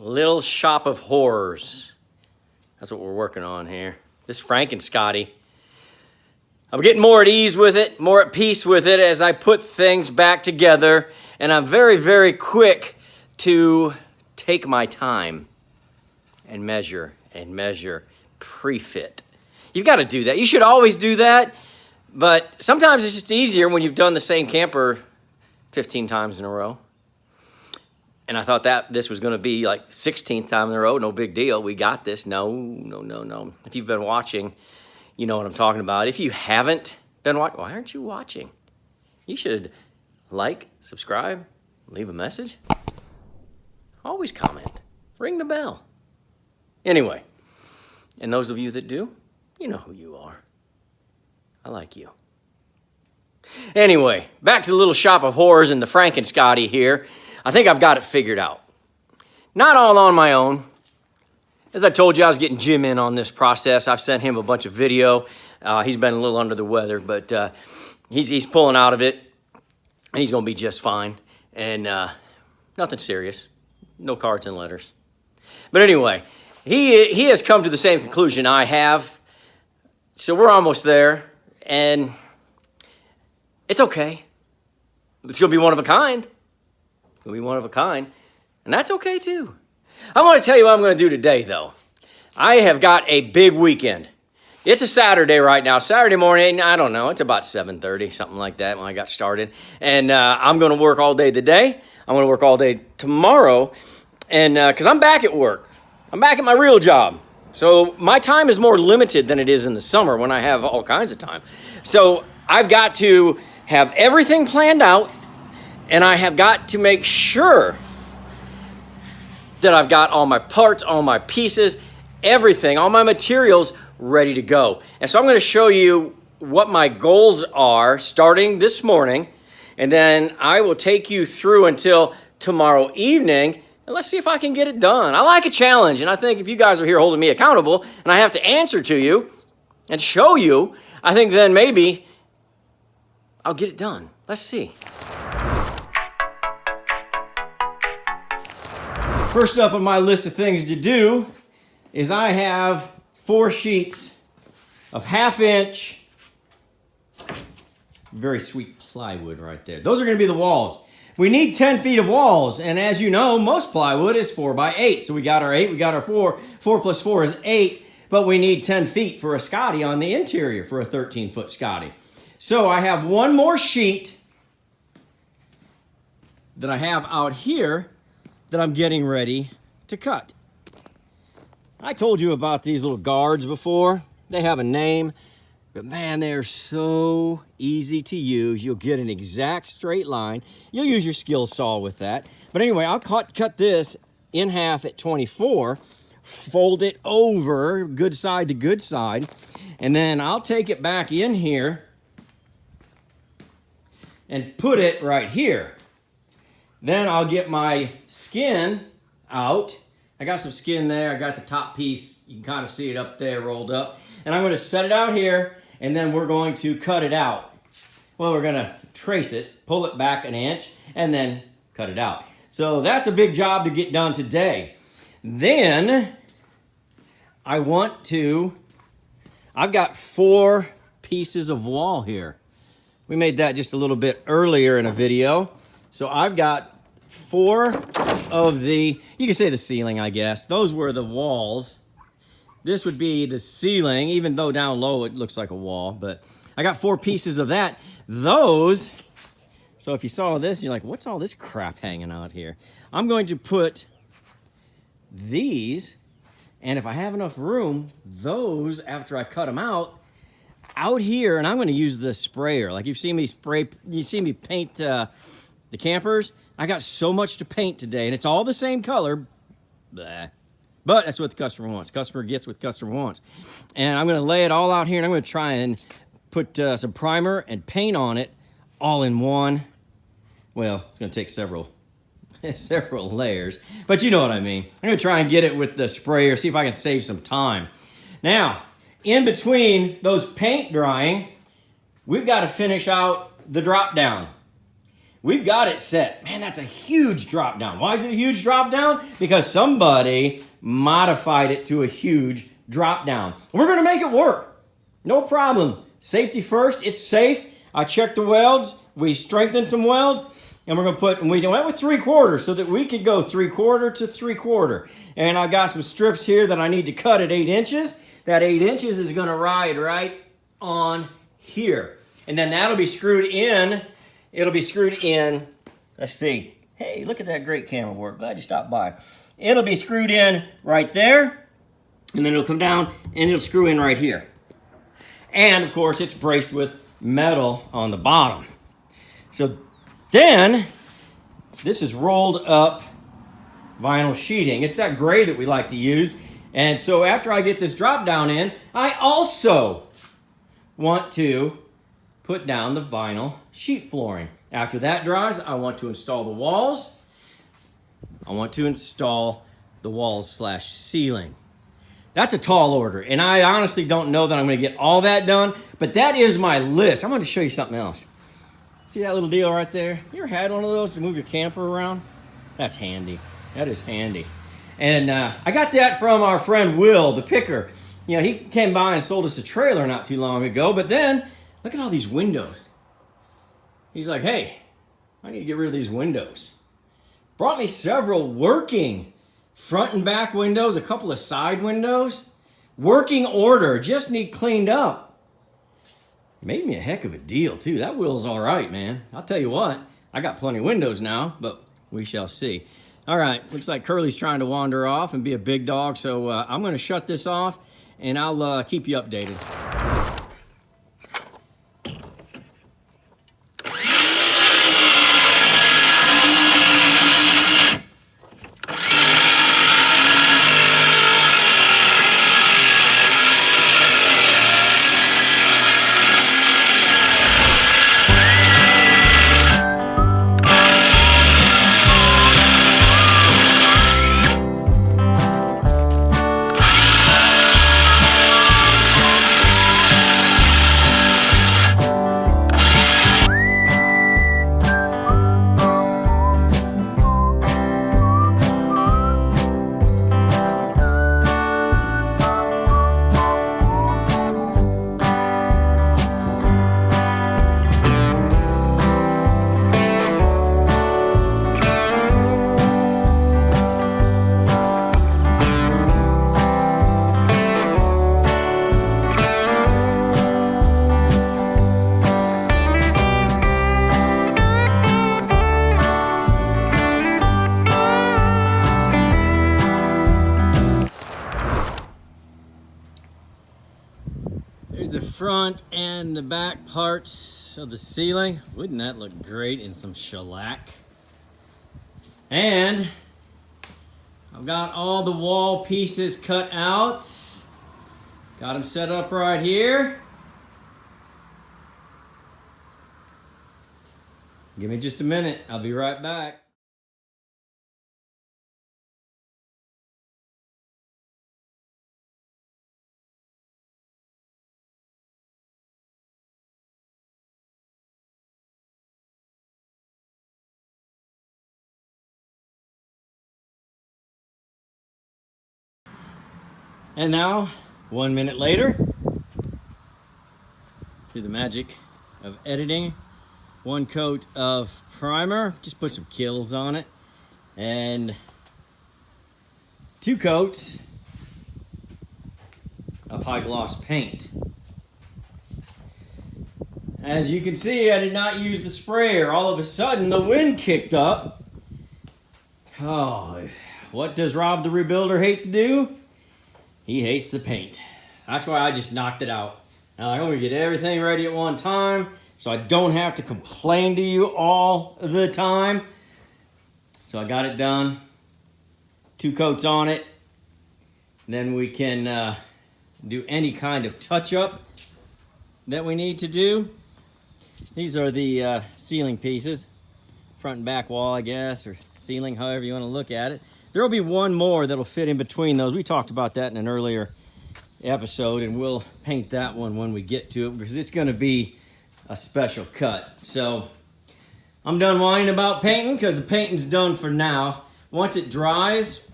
Little shop of horrors. That's what we're working on here. This Franken Scotty. I'm getting more at ease with it, more at peace with it as I put things back together. And I'm very, very quick to take my time and measure pre-fit. You've got to do that. You should always do that. But sometimes it's just easier when you've done the same camper 15 times in a row. And I thought that this was going to be like 16th time in a row. No big deal. We got this. No. If you've been watching, you know what I'm talking about. If you haven't been watching, why aren't you watching? You should like, subscribe, leave a message. Always comment. Ring the bell. Anyway, and those of you that do, you know who you are. I like you. Anyway, back to the little shop of horrors and the Franken Scotty here. I think I've got it figured out. Not all on my own. As I told you, I was getting Jim in on this process. I've sent him a bunch of video. He's been a little under the weather, but he's pulling out of it. And he's going to be just fine. And nothing serious. No cards and letters. But anyway, he has come to the same conclusion I have. So we're almost there. And it's okay. It's going to be one of a kind. It'll be one of a kind, and that's okay too. I want to tell you what I'm going to do today, though. I have got a big weekend. It's a Saturday right now. Saturday morning, I don't know, it's about 7:30, something like that when I got started. And I'm going to work all day today. I'm going to work all day tomorrow, and because I'm back at work. I'm back at my real job. So my time is more limited than it is in the summer when I have all kinds of time. So I've got to have everything planned out. And I have got to make sure that I've got all my parts, all my pieces, everything, all my materials ready to go. And so I'm going to show you what my goals are starting this morning. And then I will take you through until tomorrow evening. And let's see if I can get it done. I like a challenge. And I think if you guys are here holding me accountable and I have to answer to you and show you, I think then maybe I'll get it done. Let's see. First up on my list of things to do is I have 4 sheets of 1/2 inch, very sweet plywood right there. Those are going to be the walls. We need 10 feet of walls, and as you know, most plywood is 4 by 8. So we got our 8, we got our 4. 4 plus 4 is 8, but we need 10 feet for a Scotty on the interior for a 13-foot Scotty. So I have one more sheet that I have out here that I'm getting ready to cut. I told you about these little guards before. They have a name, but man, they're so easy to use. You'll get an exact straight line. You'll use your skill saw with that. But anyway, I'll cut this in half at 24, fold it over good side to good side, and then I'll take it back in here and put it right here. Then I'll get my skin out. I got some skin there. I got the top piece. You can kind of see it up there rolled up. And I'm going to set it out here, and then we're going to cut it out. Well, we're going to trace it, pull it back 1 inch, and then cut it out. So that's a big job to get done today. Then I've got 4 pieces of wall here. We made that just a little bit earlier in a video. So I've got 4 of the, you can say the ceiling, I guess. Those were the walls. This would be the ceiling, even though down low it looks like a wall. But I got 4 pieces of that. Those, so if you saw this, you're like, what's all this crap hanging out here? I'm going to put these, and if I have enough room, those, after I cut them out here, and I'm going to use the sprayer. Like you've seen me paint the campers. I got so much to paint today, and it's all the same color. Blah. But that's what the customer wants. Customer gets what customer wants. And I'm going to lay it all out here, and I'm going to try and put some primer and paint on it all in one. Well, it's going to take several layers, but you know what I mean. I'm going to try and get it with the sprayer, see if I can save some time. Now, in between those paint drying, we've got to finish out the drop down. we've got it set. Man, that's a huge drop down. Why is it a huge drop down? Because somebody modified it to a huge drop down. We're gonna make it work. No problem. Safety first, it's safe. I checked the welds, we strengthened some welds, and we're gonna put, and we went with 3/4 so that we could go 3/4 to 3/4. And I've got some strips here that I need to cut at 8 inches. That 8 inches is gonna ride right on here. And then that'll be screwed in. It'll be screwed in, let's see. Hey, look at that great camera work. Glad you stopped by. It'll be screwed in right there, and then it'll come down and it'll screw in right here. And of course, it's braced with metal on the bottom. So then, this is rolled up vinyl sheeting. It's that gray that we like to use. And so after I get this drop down in, I also want to put down the vinyl sheet flooring. After that dries, I want to install the walls. I want to install the walls/ceiling. That's a tall order, and I honestly don't know that I'm going to get all that done, but that is my list. I'm going to show you something else. See that little deal right there? You ever had one of those to move your camper around? That's handy. That is handy. And I got that from our friend Will, the picker. You know, he came by and sold us a trailer not too long ago, but then look at all these windows. He's like, hey, I need to get rid of these windows. Brought me several working front and back windows, a couple of side windows. Working order, just need cleaned up. Made me a heck of a deal too. That Will's all right, man. I'll tell you what, I got plenty of windows now, but we shall see. All right, looks like Curly's trying to wander off and be a big dog, so I'm gonna shut this off and I'll keep you updated. There's the front and the back parts of the ceiling. Wouldn't that look great in some shellac? And I've got all the wall pieces cut out. Got them set up right here. Give me just a minute. I'll be right back. And now, 1 minute later, through the magic of editing, 1 coat of primer, just put some kills on it, and 2 coats of high gloss paint. As you can see, I did not use the sprayer. All of a sudden, the wind kicked up. Oh, what does Rob the Rebuilder hate to do? He hates the paint. That's why I just knocked it out. Now I'm gonna get everything ready at one time so I don't have to complain to you all the time. So I got it done. 2 coats on it. Then we can do any kind of touch-up that we need to do. These are the ceiling pieces. Front and back wall, I guess, or ceiling, however you want to look at it. There will be 1 more that'll fit in between those. We talked about that in an earlier episode, and we'll paint that one when we get to it because it's going to be a special cut. So I'm done whining about painting because the painting's done for now. Once it dries,